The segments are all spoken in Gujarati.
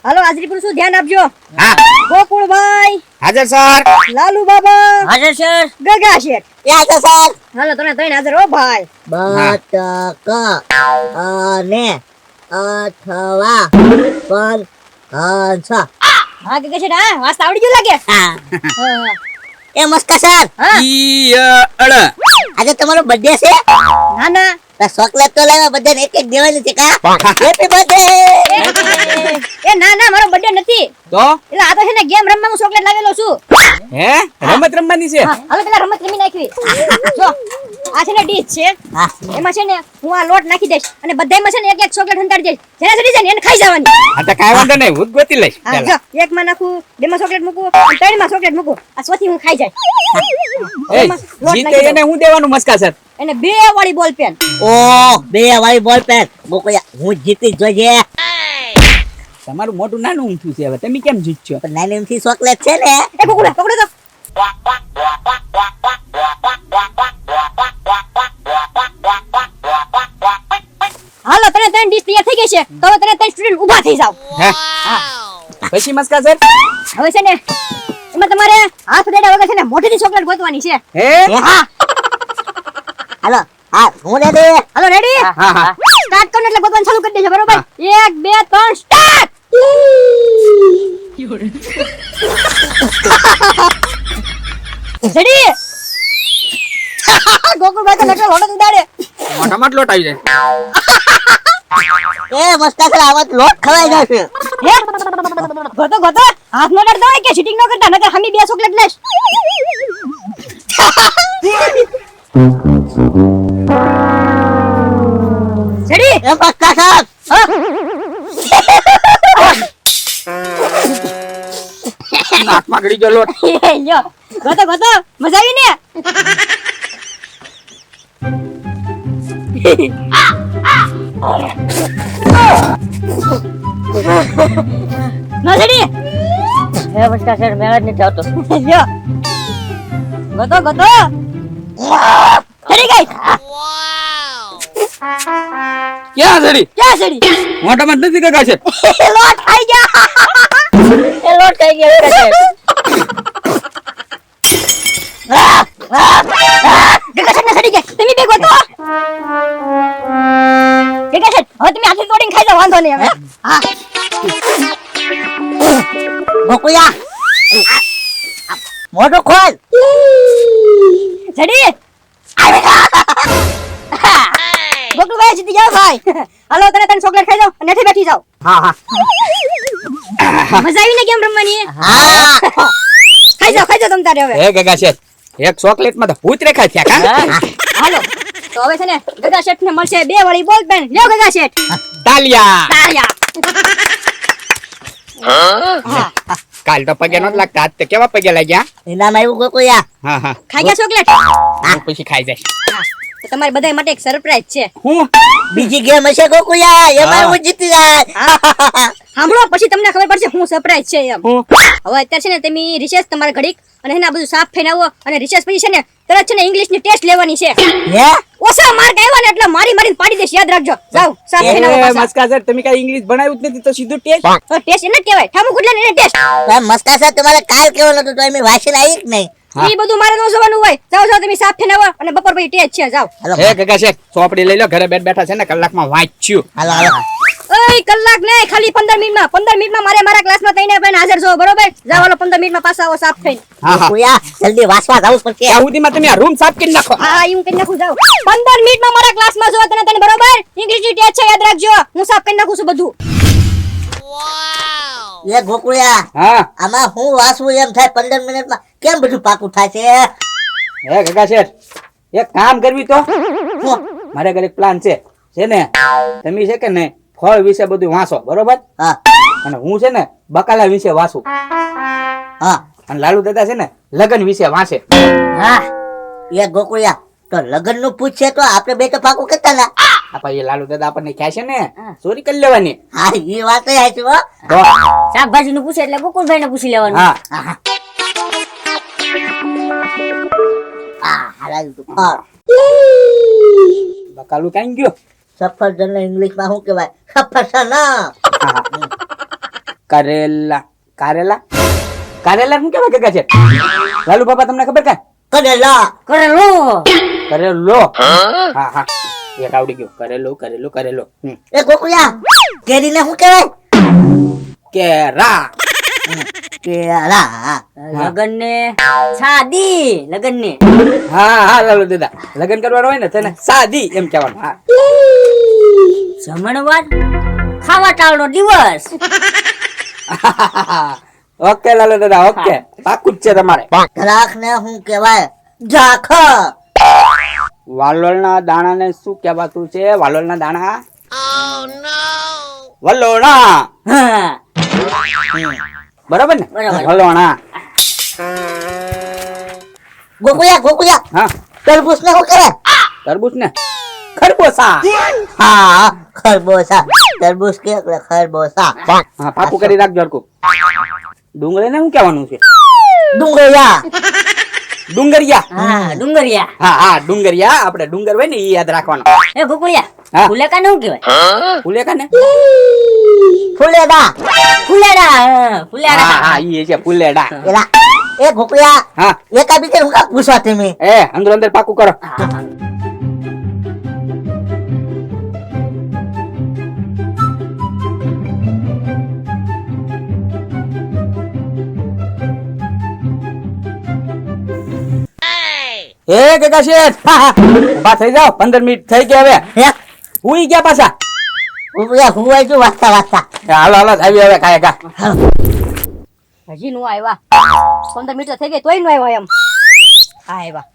હાલો હાજરી પર શું ધ્યાન આપજો. હા ગોકુળભાઈ, હાજર સર. લાલુ બાબા, હાજર સર. ગગા શેઠ. એ હાજર સર. હાલો તમે ત્રણ હાજર હો ભાઈ. બટકા અને અઠવા પર હંસા. હા ગગા શેઠ, હા વાસ્તા આવડી ગયું લાગે. હા. હા, એ મસ્કા સર, હા. ઈ અળ આજે તમારો બર્થડે છે. ના ના તો ચોકલેટ તો લાવ્યા, બધાને એક એક દેવાની છે કા. Happy birthday. એ ના ના મારો બર્થડે નથી. તો એટલે આ તો છે ને ગેમ રમવા હું ચોકલેટ લાવેલો છું. હે રમત રમવાની છે. હા, હાલો પેલા રમત રમી નાખવી. જો આ છે ને ડીશ છે. હા. એમાં છે ને હું આ લોટ નાખી દઈશ અને બધાયમાં છે ને એક એક ચોકલેટ હંતાડી દઈશ. જેને ચડી જાય ને એને ખાઈ જવાની. આ તો કાઈ વાંધો નહીં, હું જ ગોતી લઈશ હા, પહેલા. જો એકમાં નાખું, બેમાં ચોકલેટ મૂકું, અને ત્રણમાં ચોકલેટ મૂકું. આ ચોથી હું ખાઈ જાય. એ એમાં લોટ જીતે નાખી એને હું દેવાનું મસ્કા સર? એને 2 વાળી બોલ પેન. ઓ બે વાળી બોલ પેન. બોકોયા હું જીતી જ જોઈએ. તમારું મોટું નાનું ઊંચું છે, હવે તમે કેમ જીતશો? પણ નાની અમથી ચોકલેટ છે ને. એ પકડો પકડો તો. હાલો તને ત્રણ ડીશ તૈયાર થઈ ગઈ છે. તો હવે તને ત્રણ સ્ટુડન્ટ ઊભા થઈ જાવ. હે પછી મસ્કા સર? હવે છે ને એમાં તમારે હાથ દેડા વગર છે ને મોઢેથી ચોકલેટ ગોતવાની છે. હે હા હાલો હા હું રેડી. હાલો રેડી? હા હા સ્ટાર્ટ કરો એટલે ગોતવાનું ચાલુ કરી દેજો બરોબર. 1 2 3 સ્ટાર્ટ. રેડી? ગોકુળભાઈ તો નકરો લોટ ઉડાડે. મોઢામાં જ લોટ આવી જાય. એ મસ્કા સર આવા તો લોટ ખવાઈ જશે. હે? ગોતો ગોતો હાથ નો ડરતો હોય કે શીટિંગ ન કરતા નકર હમી 2 ચોકલેટ લેશ. રેડી? એ મસ્કા સર નાકમાં ગળી ગયો લોટ. લ્યો ગોતો ગોતો મજા આવી ને? ના રેડી? એ મસ્કા સર મેળ જ નથી આવતો. લ્યો ગોતો ગોતો ચડી ગઈ. ક્યાં જડી? ક્યાં ચડી? મોઢામાં જ નથી ગગા છે. લોટ ખાઈ ગયા. એ લોટ કઈ ગયો મસ્કા સર. ગગા છે ને ચડી ગઈ. તમે બે ગોતો. ગગા છે હવે તમે હાથે તોડીને ખાઈ જાવ, વાંધો નહીં હવે. હા બોકોયા મોઢું ખોલ. ચડી ગોકુળભાઈ જીતી ગયા ભાઈ. હાલો તને તને ચોકલેટ ખાઈ જાવ અને હેઠે બેઠી જાવ. હા હા મજા આવી ને ગેમ રમવાની? હા. ખાઈ જાવ તમ તારે હવે. હે ગગા છે, એક ચોકલેટ માં તો ભૂત રેખા થયા કા? હાલો તો હવે છે ને ગગા શેઠ ને મળશે 2 વાળી બોલ પેન. લ્યો ગગા શેઠ. તાલિયા. તાળિયા. કાલ તો પગે નત લાગતા, આજ તો કેવા પગે લાગ્યા? ઇનામ આવ્યું બોકોયા. હા હા ખાઈ ગયા ચોકલેટ? હું પછી ખાઈ જાય. હા તો તમારી બધા માટે એક સરપ્રાઈઝ છે. હું બીજી ગેમ હશે ગોકુયા, એમાં હું જીતી જાય. સાંભળો પછી તમને ખબર પડશે હું સરપ્રાઈઝ છે એમ. હું હવે અત્યારે છે ને તમે રિસેસ તમારે ઘડીક અને એના બધું સાફ થઈને આવો અને રિસેસ પછી છે ને તરત છે ને ઇંગ્લિશ ની ટેસ્ટ લેવાની છે. હે ઓછા માર્ક આવ્યા ને એટલે મારીને પાડી દેશ, યાદ રાખજો. જાવ સાફ થઈને આવો એ પાછા. મસ્કા સર, તમે કઈ ઇંગ્લિશ ભણાવ્યું જ નથી તો સીધું ટેસ્ટ? તો ટેસ્ટ એને જ કહેવાય, ઠામુ કુડલા ને ટેસ્ટ. તો મસ્કા સર તમારે કાલ કેવાનું હતું તો એમ વાસી આવી કે નહીં? હા. ઈ બધું મારે નો જોવાનું હોય. જાવ જાવ તમે સાફ થઈને આવો અને બપોર પછી ટેસ્ટ છે. જાવ. હાલો હે ગગા છે, ચોપડી લઈ લો, ઘરે બેઠા છે ને કલાકમાં વાંચ્યું. હાલો હાલો. ઓય કલાક નહીં, ખાલી 15 મિનિટમાં. 15 મિનિટમાં મારે મારા ક્લાસમાં તઈને ભાઈને હાજર છો બરોબર. જાવ હાલો 15 મિનિટમાં પાછા આવો સાફ થઈને. હા હા ગોકુયા જલ્દી વાસવા જાવું જ પડશે. ત્યાં સુધીમાં તમે આ રૂમ સાફ કરી નાખો. હા એવું કરી નાખું. જાવ 15 મિનિટમાં મારા ક્લાસમાં જો તને બરોબર. ઇંગ્લિશ ની ટેસ્ટ છે, યાદ રાખજો. હું સાફ કરી નાખું છું બધું. એ ગોકુયા હા આમાં હું વાસવું એમ થાય 15 મિનિટમાં, કેમ બધું પાકું થાય છે? હે ગગા શેઠ, એક કામ કરવી તો હું? મારે ઘરે એક પ્લાન છે ને તમે છે કે ને ફળ વિશે બધું વાંચો બરોબર, હા અને હું છે ને બકાલા વિશે વાંચું, હા અને લાલુ દાદા છે ને લગન વિશે વાંચે. હા એ ગોકુયા તો લગન નું પૂછશે તો આપણે બે તો પાકું કરતા ને. આપા એ લાલુ દાદા આપણને કહે છે ને ચોરી કરી લેવાની. હા એ વાત છે હો. તો શાકભાજી નું પૂછે એટલે ગોકુળભાઈ ને પૂછી લેવાનું. હા હાલાલ તું ખા. બકાલું કઈ ગયો? સફરજન ઇંગ્લિશ માં શું કહેવાય? સફરજન. કારેલા કારેલા કારેલા શું કેવાય કાકા છે લાલુ બાપા તમને ખબર કે કરેલા કરેલો કરેલો હા હા એક આવડી ગયું કરેલો કરેલો કરેલો એ ગોકુળિયા કેરીને શું કહેવાય? કેરા કેળા. લગન ને શાદી લગન ને હા હા લાલુ દાદા લગ્ન કરવાનું હોય ને તેને શાદી એમ કહેવાનું હા જમણવાર ખાવા ટાળનો દિવસ ઓકે લાલુ દાદા ઓકે પાકું જ છે તમારે ગ્રાહકને શું કહેવાય? ઝાખર. વાલોળના દાણાને શું કહેવાતું છે વાલોળના દાણા વલોણા હા બરાબર ને બરાબર. વલોણા ગોકુળિયા હા તરબૂચને શું કહેવાય? તરબૂચ ને ખરબોસા હા ખરબોસા. તરબૂચ કે એટલે ખરબોસા. હા પાકું કરી રાખજો હરકું ડુંગળીને શું કહેવાનું છે ડુંગળિયા. ડુંગરિયા હા ડુંગરિયા હા હા ડુંગરિયા આપણે ડુંગર હોય ને એ યાદ રાખવાનો એ ગોકુળિયા હા. ફુલેકા ને શું કહેવાય? ફુલેકા ને ફુલેડા. ફુલેડા હા ફુલેડા હા ઈ છે ફુલેડા એલા એ ગોકુળિયા હા એકાબીજે હું કામ પૂછો તમે? એ અંદર અંદર પાકું કરો એ કાકા શેઠ ઉભા થઈ જાઓ 15 મિનિટ થઈ ગયા હવે હે હુઈ ગયા પાછા ગોકુળિયા હુવાય જો વાંચતા હાલો હાલો આવી હવે ખાય કા હજી નો આવ્યા 15 મિનિટ થઈ ગઈ તોય નો આવ્યા એમ હા આવ્યા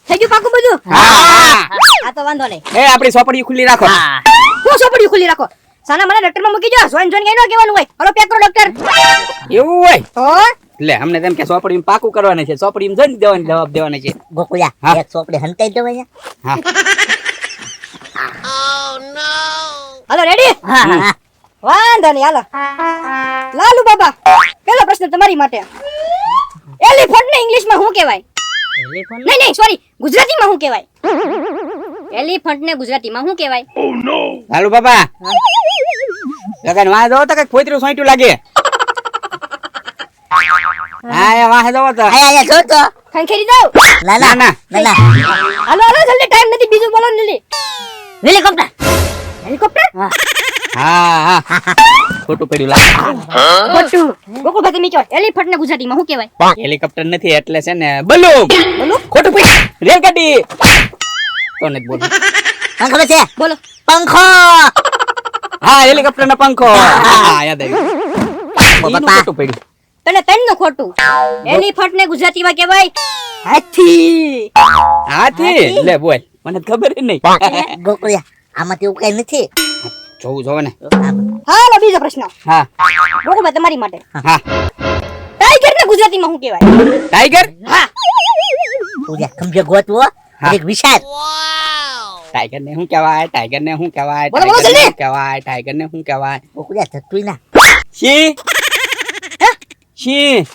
થઈ ગયું પાકું બધું હા આ તો વાંધો નહીં એ આપણી સોપડી ખુલ્લી રાખો હું સોપડી ખુલ્લી રાખો સાના મને ડોક્ટર માં મૂકી જો જોઈન જોઈન કઈ નો કહેવાનું હોય હલો પેક કરો ડોક્ટર એવું હોય તો એટલે અમને તેમ કે સોપડી પાકું કરવાની છે સોપડી જઈને દેવાની જવાબ દેવાની છે ગોકુળિયા હા. એક ચોપડી હંતાઈ દો અહીંયા. હા હલો રેડી હા હા વાંધો નહીં હાલો લાલુ બાબા પેલો પ્રશ્ન તમારી માટે એલિફન્ટ ને ઇંગ્લિશ માં શું કહેવાય નહીં નહીં સોરી ગુજરાતીમાં શું કહેવાય એલિફન્ટ ને ગુજરાતીમાં શું કહેવાય હાલો બાબા લગન વાહ દો તો કઈ પોતરું સોંટ્યું લાગે હા એ વાહ દો તો અહીંયા જો તો ખંખેરી દઉં ના ના ના, ના ના હાલો હાલો જલ્દી ટાઈમ નથી બીજું બોલો ને જલ્દી હેલિકોપ્ટર હેલિકોપ્ટર હા હા ખોટું પડ્યું લાગે ખોટું ગોકુળભાઈ તમે કહો એલિફન્ટ ને ગુજરાતીમાં શું કહેવાય હેલિકોપ્ટર નથી એટલે છે ને બલૂન બોલો ખોટું પડ્યું રેલગાડી તો નથી બોલું મને ખબર છે બોલો પંખો. હા હેલિકોપ્ટર નો પંખો હા યાદ આવ્યું એનું ખોટું પડ્યું તને ત્રણ નું ખોટું એલિફન્ટ ને ગુજરાતીમાં કહેવાય હાથી હાથી લે બોલ મને તો ખબર જ નહીં ગોકુળિયા આમાંથી એવું કઈ નથી. જોવું જોવે ને હાલો બીજો પ્રશ્ન હા ગોકુળભાઈ તમારી માટે હા ટાઈગર ને ગુજરાતીમાં શું કહેવાય ટાઈગર હા પૂજા સમજે ગોતવો હા. એક વિશાળ. ટાઈગર ને શું કહેવાય ટાઈગર ને શું કહેવાય બોલો, બોલો, ટાઈગર ને જલ્દી. શું કહેવાય ટાઈગર ને શું કહેવાય ગોકુળિયા થતું ના સિંહ સિંહ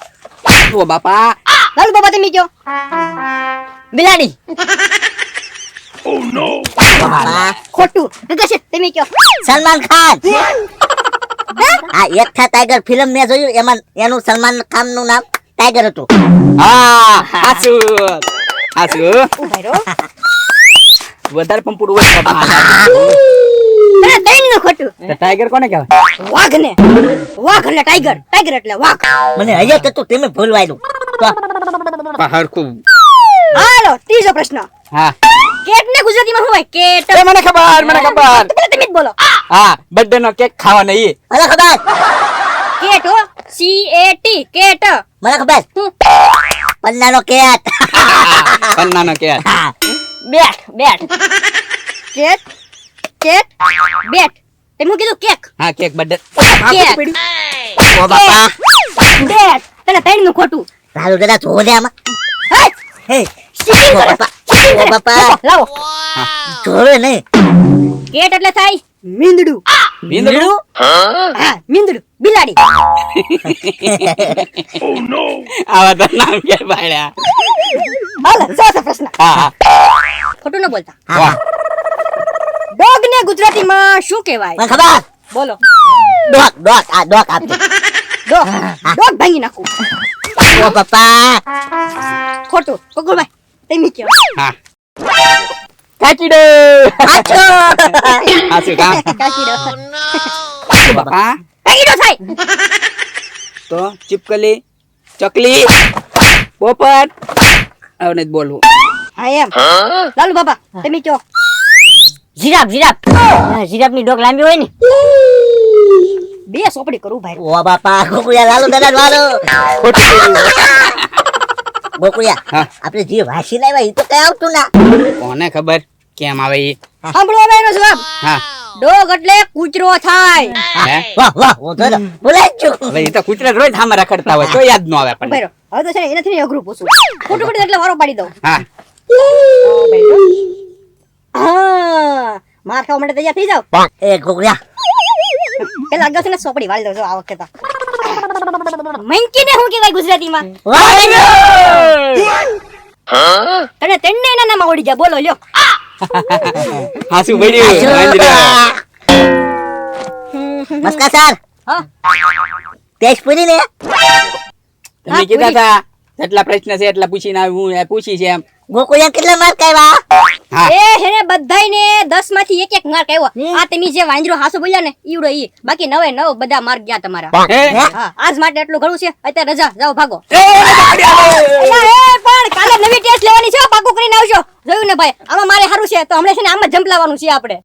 ઓ બાપા લાલુ બાબા તમે કહો બિલાડી બાપા. ખોટું ગગા છે તમે કહો સલમાન ખાન. આ એકઠા ટાઈગર ફિલ્મ મેં જોયું એમાં એનું સલમાન ખાન નું નામ ટાઈગર હતું. હા હાસુ હાસુ ઉભાઈ રહો વધારે પંપુડું હોય તો તને ત્રણ નું ખોટું ટાઈગર કોને કહેવાય વાઘ ને વાઘ એટલે ટાઈગર ટાઈગર એટલે વાઘ મને હૈયત હતું તમે ભૂલવાયું તો હરખું હાલો ત્રીજો પ્રશ્ન હા કેટ ને ગુજરાતીમાં શું હોય કેટ એ મને ખબર તો પેલા તમે જ બોલો હા બર્થડે નો કેક ખાવા નહીં મને ખબર કેટ હો CAT કેટ મને ખબર હું પન્નાનો કેટ. પન્નાનો કેક બેટ બેટ કેટ કેટ બેટ તમે હું કીધું કેક હા કેક બર્થડે કેક ઓ બાપા બેટ તને ત્રણ નું ખોટું લાલુ દાદા જોવો ને આમાં. હે હે ચીટિંગ ઓ કરે બાપા ચીટિંગ ઓ કરે બાપા લાવો જોવે નહીં. કેટ એટલે થાય મીંદડું મીંદડું હા મીંદડું બિલાડી આવા તો નામ કે પાડ્યા હાલો ચોથો પ્રશ્ન હા ખોટું ન બોલતા હા ડોગ ને ગુજરાતીમાં શું કહેવાય? મને ખબર. બોલો. ડોક ડોક આ ડોક આપજો. ડોક ડોક ભાંગી નાખું. ઓ પપ્પા. ખોટું. ગોકુળભાઈ તમે કહો. હા કાચીડો આછો. હાસુ કા કાકીડો. બાપા કાકીડો થાય. તો ચીપકલી ચકલી પોપટ હવે નથી બોલવું. હા એમ. લાલુ બાબા તમે કહો. Giraffe giraffe. જીરાફ ની ડોક લાંબી હોય ને. બે સોપડી કરું ભાઈ. ઓ બાપા ગોકુળિયા લાલુ દાદા વાળો. ગોકુળિયા હા. આપણે જે વાસી લાવ્યા એ તો કઈ આવતું ના. કોને ખબર કેમ આવે ઈ? સાંભળો હવે એનો જવાબ. હા ડોગ એટલે કૂતરો થાય. હે વાહ વાહ હું તો બોલાય છું. હવે ઈ તો કૂતરા રોજ સામે રખડતા હોય તો યાદ ન આવે આપણને. બરો હવે તો છે ને એનાથી અઘરું પૂછું. ખોટું પડે એટલે વારો પાડી દઉં. હા હા માર ખાવા માટે તૈયાર થઈ જાવ. એ ગોકુળિયા પેલા અગાઉ છે ને સોપડી વાળી દઉં જો આ વખતે તો. મંકીને શું કહેવાય ગુજરાતીમાં? તને તેણને એના નામ આવડી જાય બોલો લ્યો. હાસુ પડ્યું વાંદરા. મસ્કા સર હા ટેસ્ટ પૂરી ને. તમે કીધા હતા જેટલા પ્રશ્ન છે એટલા પૂછીને આવ્યું હું પૂછી છે એમ. ગોકુળિયા કેટલા માર્ક આવ્યા? હા એ હેને બધાયને 10 માંથી એક માર્ક આવ્યો. આ તમે જે વાંદરો હાસો બોલ્યા ને ઈવડો ઈ. બાકી 9 બધા માર્ક ગયા તમારા. હે? હા આજ માટે એટલું ઘણું છે. અત્યારે રજા જાઓ ભાગો. એ, અલા, એ પણ કાલે નવી ટેસ્ટ લેવાની છે પાકું કરીને આવજો. જોયું ને ભાઈ આમાં મારે સારું છે તો હમણાં છે ને આમ જ જંપલાવાનું છે આપણે.